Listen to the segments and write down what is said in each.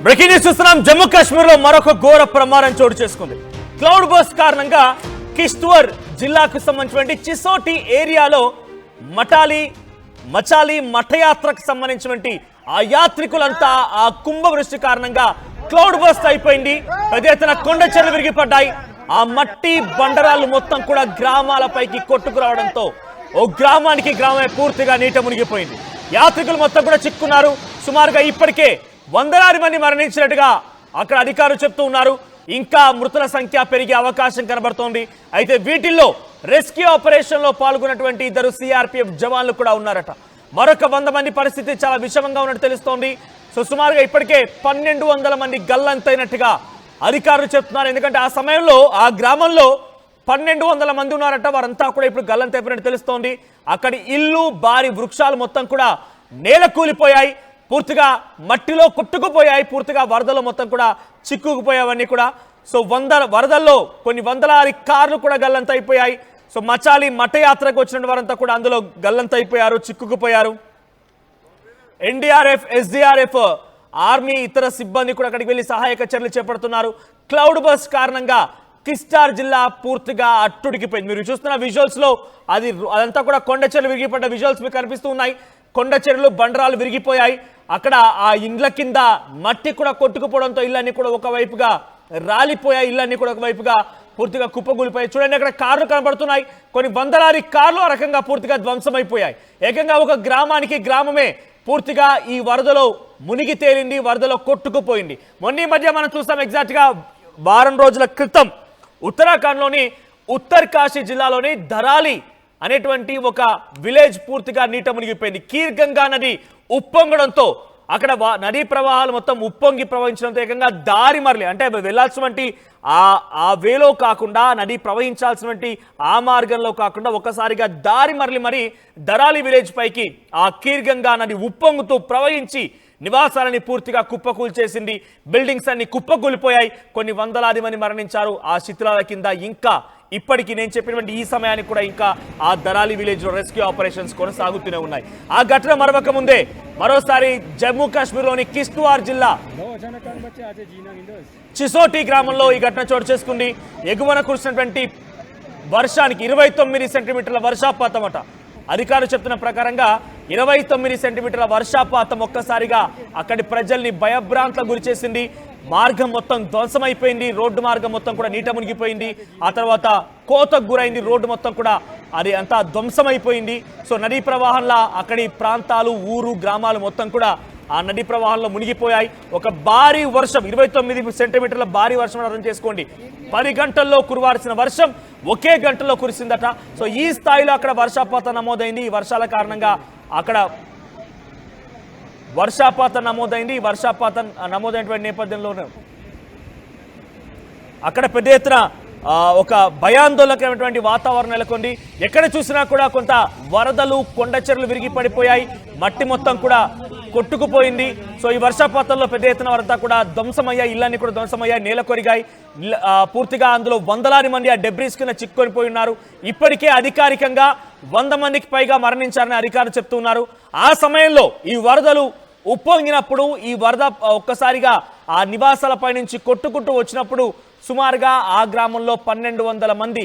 Breaking news చూస్తున్నాం. జమ్మూ కాశ్మీర్ లో మరొక ఘోర ప్రమాదం చోటు చేసుకుంది. క్లౌడ్ బర్స్ట్ కారణంగా కిష్త్వర్ జిల్లాకు సంబంధించిన చిసోటి ఏరియాలో మచాలి మఠయాత్రకు సంబంధించినటువంటి ఆ యాత్రికులంతా ఆ కుంభవృష్టి కారణంగా క్లౌడ్ బర్స్ట్ అయిపోయింది. పెద్ద ఎత్తున కొండ చెరువులు విరిగిపడ్డాయి. ఆ మట్టి బండరాలు మొత్తం కూడా గ్రామాలపైకి కొట్టుకురావడంతో ఓ గ్రామానికి గ్రామమే పూర్తిగా నీట మునిగిపోయింది. యాత్రికులు మొత్తం కూడా చిక్కున్నారు. సుమారుగా ఇప్పటికే వందలాది మంది మరణించినట్టుగా అక్కడ అధికారులు చెప్తూ ఉన్నారు. ఇంకా మృతుల సంఖ్య పెరిగే అవకాశం కనబడుతోంది. అయితే వీటిల్లో రెస్క్యూ ఆపరేషన్ లో పాల్గొన్నటువంటి ఇద్దరు సిఆర్పిఎఫ్ జవాన్లు కూడా ఉన్నారట. మరొక 100 మంది పరిస్థితి చాలా విషమంగా ఉన్నట్టు తెలుస్తోంది. సుమారుగా ఇప్పటికే 1200 మంది గల్లంతైనట్టుగా అధికారులు చెప్తున్నారు. ఎందుకంటే ఆ సమయంలో ఆ గ్రామంలో 1200 మంది ఉన్నారట. వారంతా కూడా ఇప్పుడు గల్లంతైపోయినట్టు తెలుస్తోంది. అక్కడి ఇల్లు భారీ వృక్షాలు మొత్తం కూడా నేల కూలిపోయాయి. పూర్తిగా మట్టిలో కొట్టుకుపోయాయి. పూర్తిగా వరదలో మొత్తం కూడా చిక్కుకుపోయావన్నీ కూడా. వరదల్లో కొన్ని వందలాది కార్లు కూడా గల్లంతైపోయాయి. మచాలి మఠయాత్రకు వచ్చిన వారంతా కూడా అందులో గల్లంతైపోయారు, చిక్కుకుపోయారు. ఎన్డీఆర్ఎఫ్, ఎస్డీఆర్ఎఫ్, ఆర్మీ, ఇతర సిబ్బంది కూడా అక్కడికి వెళ్లి సహాయక చర్యలు చేపడుతున్నారు. క్లౌడ్ బర్స్ట్ కారణంగా కిష్త్వార్ జిల్లా పూర్తిగా అట్టుడికిపోయింది. మీరు చూస్తున్న విజువల్స్ లో అదంతా కూడా కొండ చెరువులు విరిగిపడ్డ విజువల్స్ మీకు కనిపిస్తూ ఉన్నాయి. కొండ చెరువులు బండరాలు విరిగిపోయాయి. అక్కడ ఆ ఇండ్ల కింద మట్టి కూడా కొట్టుకుపోవడంతో ఇళ్ళన్నీ కూడా ఒకవైపుగా రాలిపోయాయి. ఇళ్ళన్నీ కూడా ఒకవైపుగా పూర్తిగా కుప్పగూలిపోయాయి. చూడండి, అక్కడ కార్లు కనబడుతున్నాయి. కొన్ని వందలాది కార్లు ఆ రకంగా పూర్తిగా ధ్వంసమైపోయాయి. ఏకంగా ఒక గ్రామమే పూర్తిగా ఈ వరదలో మునిగి తేలింది, వరదలో కొట్టుకుపోయింది. మొన్న మధ్య మనం చూస్తాం, ఎగ్జాక్ట్ గా వారం రోజుల క్రితం ఉత్తరాఖండ్లోని ఉత్తర్ కాశీ జిల్లాలోని ధరాలి అనేటువంటి ఒక విలేజ్ పూర్తిగా నీట మునిగిపోయింది. కీర్ గంగా నది ఉప్పొంగడంతో అక్కడ నదీ ప్రవాహాలు మొత్తం ఉప్పొంగి ప్రవహించడంతో ఏకంగా దారి మరలి, అంటే వెళ్లాల్సినటువంటి ఆ వేలో కాకుండా, నది ప్రవహించాల్సినటువంటి ఆ మార్గంలో కాకుండా ఒక్కసారిగా దారి మరలి మరి ధరాలి విలేజ్ పైకి ఆ కీర్ గంగా నది ఉప్పొంగుతూ ప్రవహించి నివాసాలని పూర్తిగా కుప్పకూల్చేసింది. బిల్డింగ్స్ అన్ని కుప్పకూలిపోయాయి. కొన్ని వందలాది మంది మరణించారు ఆ శిథిలాల కింద. ఇంకా ఇప్పటికీ నేను చెప్పినటువంటి ఈ సమయానికి కూడా ఇంకా ఆ ధరాలి విలేజ్ లో రెస్క్యూ ఆపరేషన్స్ కొనసాగుతూనే ఉన్నాయి. ఆ ఘటన మరొక ముందే మరోసారి జమ్మూ కాశ్మీర్లోని కిష్త్వార్ జిల్లా చిసోటి గ్రామంలో ఈ ఘటన చోటు చేసుకుంది. ఎగువన కురిసినటువంటి వర్షానికి 29 సెంటీమీటర్ల వర్షాపాతం అట. అధికారులు చెప్తున్న ప్రకారంగా 29 సెంటీమీటర్ల వర్షాపాతం ఒక్కసారిగా అక్కడి ప్రజల్ని భయభ్రాంతులకు గురిచేసింది. మార్గం మొత్తం ధ్వంసమైపోయింది. రోడ్డు మార్గం మొత్తం కూడా నీట మునిగిపోయింది. ఆ తర్వాత కోతకు గురైంది. రోడ్డు మొత్తం కూడా అది అంతా ధ్వంసమైపోయింది. నదీ ప్రవాహంలో అక్కడి ప్రాంతాలు, ఊరు, గ్రామాలు మొత్తం కూడా ఆ నదీ ప్రవాహంలో మునిగిపోయాయి. ఒక భారీ వర్షం, 29 సెంటీమీటర్ల భారీ వర్షం అర్థం చేసుకోండి. 10 గంటల్లో కురవాల్సిన వర్షం ఒకే గంటలో కురిసిందట. ఈ స్థాయిలో అక్కడ వర్షపాతం నమోదైంది. ఈ వర్షాల కారణంగా అక్కడ వర్షపాతం నమోదైంది. ఈ వర్షపాతం నమోదైనటువంటి నేపథ్యంలోనే అక్కడ పెద్ద ఎత్తున ఒక భయాందోళనకరమైనటువంటి వాతావరణం నెలకొంది. ఎక్కడ చూసినా కూడా కొంత వరదలు, కొండ చెరువులు విరిగి పడిపోయాయి. మట్టి మొత్తం కూడా కొట్టుకుపోయింది. ఈ వర్షపాతంలో పెద్ద ఎత్తున వారంతా కూడా ధ్వంసమయ్యాయి. ఇళ్ళన్నీ కూడా ధ్వంసమయ్యాయి, నేల కొరిగాయి. పూర్తిగా అందులో వందలాది మంది ఆ డెబ్రీస్ కింద చిక్కుకొనిపోయి ఉన్నారు. ఇప్పటికే అధికారికంగా 100 మందికి పైగా మరణించారని అధికారులు చెప్తున్నారు. ఆ సమయంలో ఈ వరదలు ఉప్పొంగినప్పుడు, ఈ వరద ఒక్కసారిగా ఆ నివాసాలపై నుంచి కొట్టుకుంటూ వచ్చినప్పుడు సుమారుగా ఆ గ్రామంలో 1200 మంది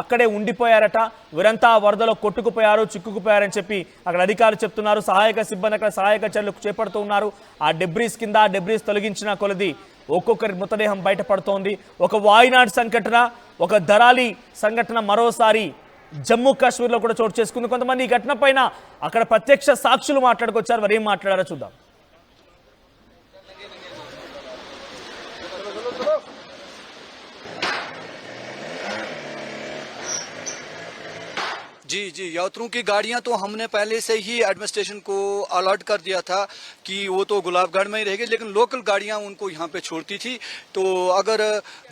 అక్కడే ఉండిపోయారట. వీరంతా వరదలో కొట్టుకుపోయారు, చిక్కుకుపోయారని చెప్పి అక్కడ అధికారులు చెప్తున్నారు. సహాయక సిబ్బంది అక్కడ సహాయక చర్యలు చేపడుతూ ఉన్నారు. ఆ డెబ్రీస్ కింద డెబ్రీస్ తొలగించిన కొలది ఒక్కొక్కరి మృతదేహం బయటపడుతోంది. ఒక వాయినాడ్ సంఘటన, ఒక ధరాలి సంఘటన మరోసారి జమ్మూ కాశ్మీర్లో కూడా చోటు చేసుకుంది. కొంతమంది ఈ ఘటన పైన అక్కడ ప్రత్యక్ష సాక్షులు మాట్లాడుకొచ్చారు. వారు ఏం మాట్లాడారో చూద్దాం. जी जी, यात्रियों की गाड़ियां तो हमने पहले से ही एडमिनिस्ट्रेशन को अलर्ट कर दिया था कि वो तो गुलाबगढ़ में ही रहेगी, लेकिन लोकल गाड़ियां उनको यहाँ पे छोड़ती थी। तो अगर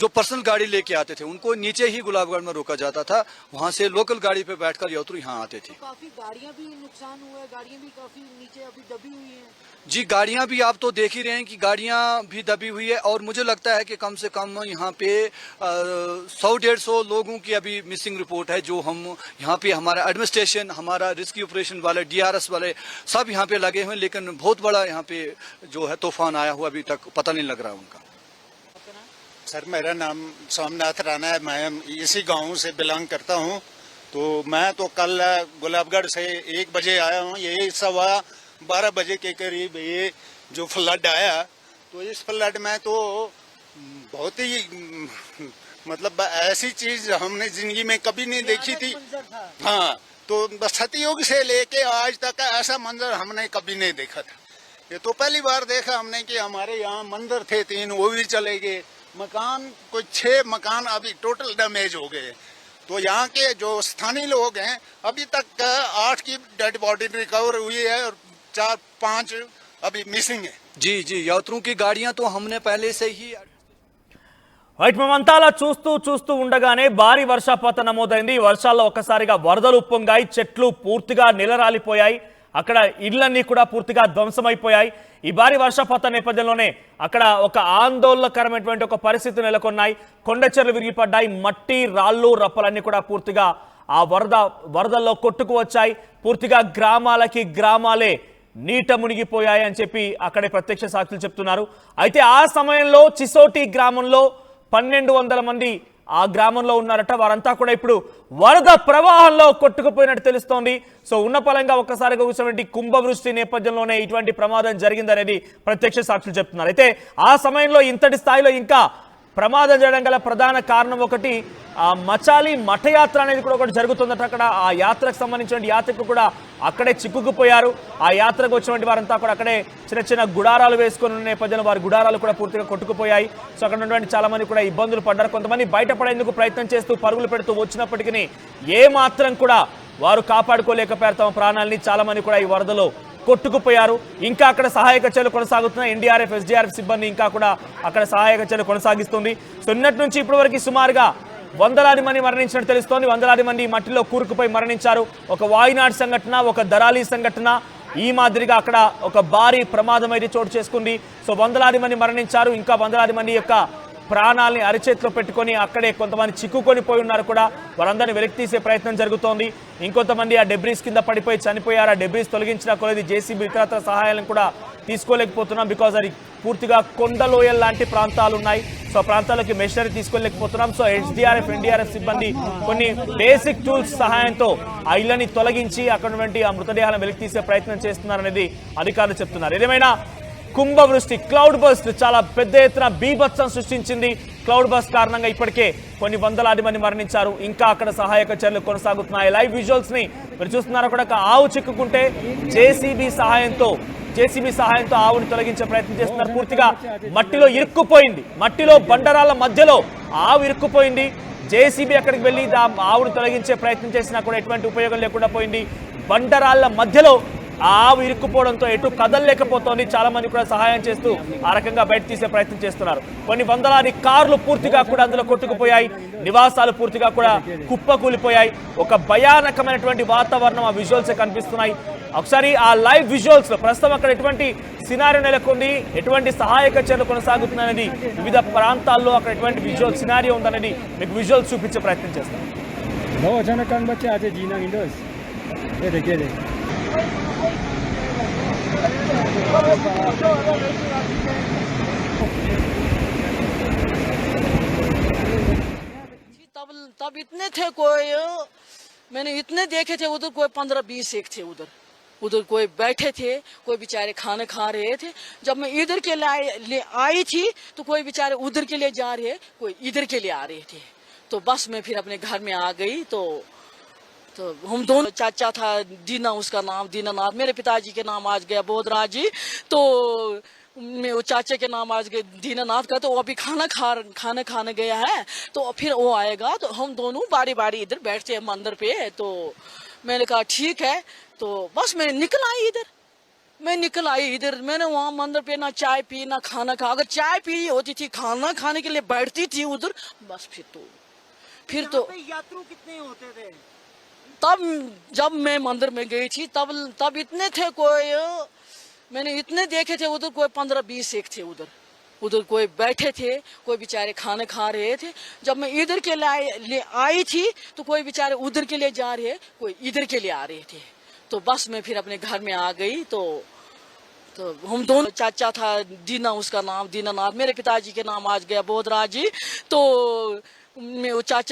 जो पर्सनल गाड़ी लेके आते थे उनको नीचे ही गुलाबगढ़ में रोका जाता था, वहाँ से लोकल गाड़ी पे बैठकर यात्री यहाँ आते थे। काफी गाड़ियां भी नुकसान हुआ है, गाड़ियां भी काफी नीचे अभी दबी हुई हैं। जी गाड़ियां भी आप तो देख ही रहे हैं कि गाड़ियां भी दबी हुई है और मुझे लगता है कि कम से कम यहाँ पे 100-150 लोगों की अभी मिसिंग रिपोर्ट है, जो हम यहाँ पे हमारा एडमिनिस्ट्रेशन, हमारा रिस्क्यू ऑपरेशन वाले, डीआरएस वाले सब यहाँ पे लगे हुए हैं, लेकिन बहुत बड़ा यहाँ पे जो है तूफान आया हुआ अभी तक पता नहीं लग रहा उनका। सर मेरा नाम सोमनाथ राणा है, मैं इसी गांव से बिलोंग करता हूं। तो मैं तो कल गुलाबगढ़ से 1 बजे आया हूं। ये 12:15 बजे के करीब ये जो फ्लड आया, तो इस फ्लड में तो बहुत ही मतलब ऐसी चीज हमने जिंदगी में कभी नहीं देखी थी। हाँ, तो सतयुग से लेके आज तक ऐसा मंजर हमने कभी नहीं देखा था। ये तो पहली बार देखा हमने कि हमारे यहाँ मंदिर थे 3, वो भी चले गए। मकान कुछ 6 मकान अभी टोटल डैमेज हो गए। तो यहाँ के जो स्थानीय लोग हैं, अभी तक 8 की डेड बॉडी रिकवर हुई है और 4-5 अभी मिसिंग है। जी जी, यात्रियों की गाड़ियां तो हमने पहले से ही రైట్ మేమంతా అలా చూస్తూ ఉండగానే భారీ వర్షపాతం నమోదైంది. ఈ వర్షాల్లో ఒక్కసారిగా వరదలు ఉప్పొంగాయి, చెట్లు పూర్తిగా నిలరాలిపోయాయి, అక్కడ ఇళ్లన్నీ కూడా పూర్తిగా ధ్వంసమైపోయాయి. ఈ భారీ వర్షపాతం నేపథ్యంలోనే అక్కడ ఒక ఆందోళనకరమైనటువంటి ఒక పరిస్థితి నెలకొన్నాయి. కొండ చెర్లు విరిగిపడ్డాయి, మట్టి రాళ్ళు రప్పలన్నీ కూడా పూర్తిగా ఆ వరదల్లో కొట్టుకు వచ్చాయి. పూర్తిగా గ్రామాలే నీట మునిగిపోయాయి అని చెప్పి అక్కడే ప్రత్యక్ష సాక్షులు చెప్తున్నారు. అయితే ఆ సమయంలో చిసోటి గ్రామంలో 1200 మంది ఆ గ్రామంలో ఉన్నారట. వారంతా కూడా ఇప్పుడు వరద ప్రవాహంలో కొట్టుకుపోయినట్టు తెలుస్తోంది. సో ఉన్నపలంగా ఒక్కసారిగా కూర్చున్నటువంటి కుంభవృష్టి నేపథ్యంలోనే ఇటువంటి ప్రమాదం జరిగిందనేది ప్రత్యక్ష సాక్షులు చెప్తున్నారు. అయితే ఆ సమయంలో ఇంతటి స్థాయిలో ఇంకా ప్రమాదం జరగడం గల ప్రధాన కారణం ఒకటి మచాలి మఠయాత్ర అనేది కూడా ఒకటి జరుగుతుందట. అక్కడ ఆ యాత్రకు సంబంధించిన యాత్రికులు కూడా అక్కడే చిక్కుకుపోయారు. ఆ యాత్రకు వచ్చినటువంటి వారంతా కూడా అక్కడే చిన్న గుడారాలు వేసుకొని ఉన్న నేపథ్యంలో వారి గుడారాలు కూడా పూర్తిగా కొట్టుకుపోయాయి. సో అక్కడ ఉన్నటువంటి చాలా మంది కూడా ఇబ్బందులు పడ్డారు. కొంతమంది బయటపడేందుకు ప్రయత్నం చేస్తూ పరుగులు పెడుతూ వచ్చినప్పటికీ ఏ మాత్రం కూడా వారు కాపాడుకోలేకపోయారు తమ ప్రాణాలని. చాలా మంది కూడా ఈ వరదలో కొట్టుకుపోయారు. ఇంకా అక్కడ సహాయక చర్యలు కొనసాగుతున్నాయి. ఎన్డీఆర్ఎఫ్, ఎస్డీఆర్ఎఫ్ సిబ్బంది ఇంకా కూడా అక్కడ సహాయక చర్యలు కొనసాగిస్తుంది. సో నిన్నటి నుంచి ఇప్పటి వరకు సుమారుగా 100 మంది మరణించినట్టు తెలుస్తోంది. 100 మంది మట్టిలో కూరుకుపోయి మరణించారు. ఒక వాయినాడ్ సంఘటన, ఒక దరాలి సంఘటన, ఈ మాదిరిగా అక్కడ ఒక భారీ ప్రమాదం అయితే చోటు చేసుకుంది. సో 100 మంది మరణించారు. ఇంకా 100 మంది యొక్క ప్రాణాలని అరిచేతిలో పెట్టుకొని అక్కడే కొంతమంది చిక్కుకొని పోయి ఉన్నారు కూడా. వారందరినీ వెలికి తీసే ప్రయత్నం జరుగుతోంది. ఇంకొంతమంది ఆ డెబ్రీస్ కింద పడిపోయి చనిపోయారు. ఆ డెబ్రీస్ తొలగించిన కొలది జేసీబీ ఇతరత్ర సహాయాలను కూడా తీసుకోలేకపోతున్నాం. బికాజ్ అది పూర్తిగా కొండలోయల్ లాంటి ప్రాంతాలు ఉన్నాయి. సో ప్రాంతాలకి మెషినరీ తీసుకోలేకపోతున్నాం. సో ఎస్డీఆర్ఎఫ్, ఎన్డీఆర్ఎఫ్ సిబ్బంది కొన్ని బేసిక్ టూల్స్ సహాయంతో ఆ ఇళ్లని తొలగించి అక్కడ నుండి ఆ మృతదేహాలను వెలికి తీసే ప్రయత్నం చేస్తున్నారనేది అధికారులు చెప్తున్నారు. ఏదేమైనా కుంభవృష్టి, క్లౌడ్ బస్ట్ చాలా పెద్ద ఎత్తున బీభత్సం సృష్టించింది. క్లౌడ్ బస్ట్ కారణంగా ఇప్పటికే కొన్ని 100 మంది మరణించారు. ఇంకా అక్కడ సహాయక చర్యలు కొనసాగుతున్నాయి. లైవ్ విజువల్స్ ని మీరు చూస్తున్నారు. అక్కడ ఒక ఆవు చిక్కుకుంటే జేసీబీ సహాయంతో ఆవుని తొలగించే ప్రయత్నం చేస్తున్నారు. పూర్తిగా మట్టిలో ఇరుక్కుపోయింది. మట్టిలో బండరాల మధ్యలో ఆవు ఇరుక్కుపోయింది. జేసీబీ అక్కడికి వెళ్ళి ఆవును తొలగించే ప్రయత్నం చేసినా కూడా ఎటువంటి ఉపయోగం లేకుండా పోయింది. బండరాళ్ల మధ్యలో ఆవు ఇరుక్కుపోవడంతో ఎటు కదలలేకపోతోంది. చాలా మంది కూడా సహాయం చేస్తూ ఆ రకంగా బయట తీసే ప్రయత్నం చేస్తున్నారు. కొన్ని 100 కార్లు పూర్తిగా కూడా అందులో కొట్టుకుపోయాయి. నివాసాలు పూర్తిగా కూడా కుప్పకూలిపోయాయి. ఒక భయానకమైనటువంటి వాతావరణం ఆ విజువల్స్ కనిపిస్తున్నాయి. ఒకసారి ఆ లైవ్ విజువల్స్ లో ప్రస్తుతం అక్కడ ఎటువంటి సినారియో నెలకొంది, ఎటువంటి సహాయక చర్యలు కొనసాగుతున్నాయనేది, వివిధ ప్రాంతాల్లో అక్కడ ఎటువంటి విజువల్ సినారియో ఉందనేది మీకు విజువల్స్ చూపించే ప్రయత్నం చేస్తాం. तब इतने थे, कोई मैंने इतने देखे थे उधर, कोई 15-20 एक थे उधर कोई बैठे थे, कोई बेचारे खाना खा रहे थे. जब मैं इधर के लिए आई थी तो कोई बेचारे उधर के लिए जा रहे, कोई इधर के लिए आ रहे थे. तो बस मैं फिर अपने घर में आ गई. तो हम दोनों, चाचा था दीना, उसका नाम दीनानाथ, मेरे पिताजी के नाम आज गया बोधराज जी. तो मैं वो चाचे के नाम आज गए दीनानाथ का. तो वो अभी खाना खाने गया है. तो फिर वो आएगा. तो हम दोनों बारी बारी इधर बैठते हैं मंदिर पे. तो मैंने कहा ठीक है. तो बस मैं निकल आई इधर. मैंने वहाँ मंदिर पे ना चाय पी ना खाना खा. अगर चाय पी होती थी, खाना खाने के लिए बैठती थी उधर, बस फिर तो यात्रु कितने होते थे तब जब मैं मंदिर में गई थी तब इतने थे, कोई मैंने इतने देखे थे उधर कोई 15-20 एक थे उधर उधर कोई बैठे थे, कोई बेचारे खाने खा रहे थे। जब मैं इधर के लिए आई थी तो कोई बेचारे उधर के लिए जा रहे, कोई इधर के लिए आ रहे थे। तो बस मैं फिर अपने घर में आ गई। तो हम दोनों, चाचा था दीना, उसका नाम दीनानाथ, मेरे पिताजी के नाम आज गया बोधराज जी। तो मैं वो चाचा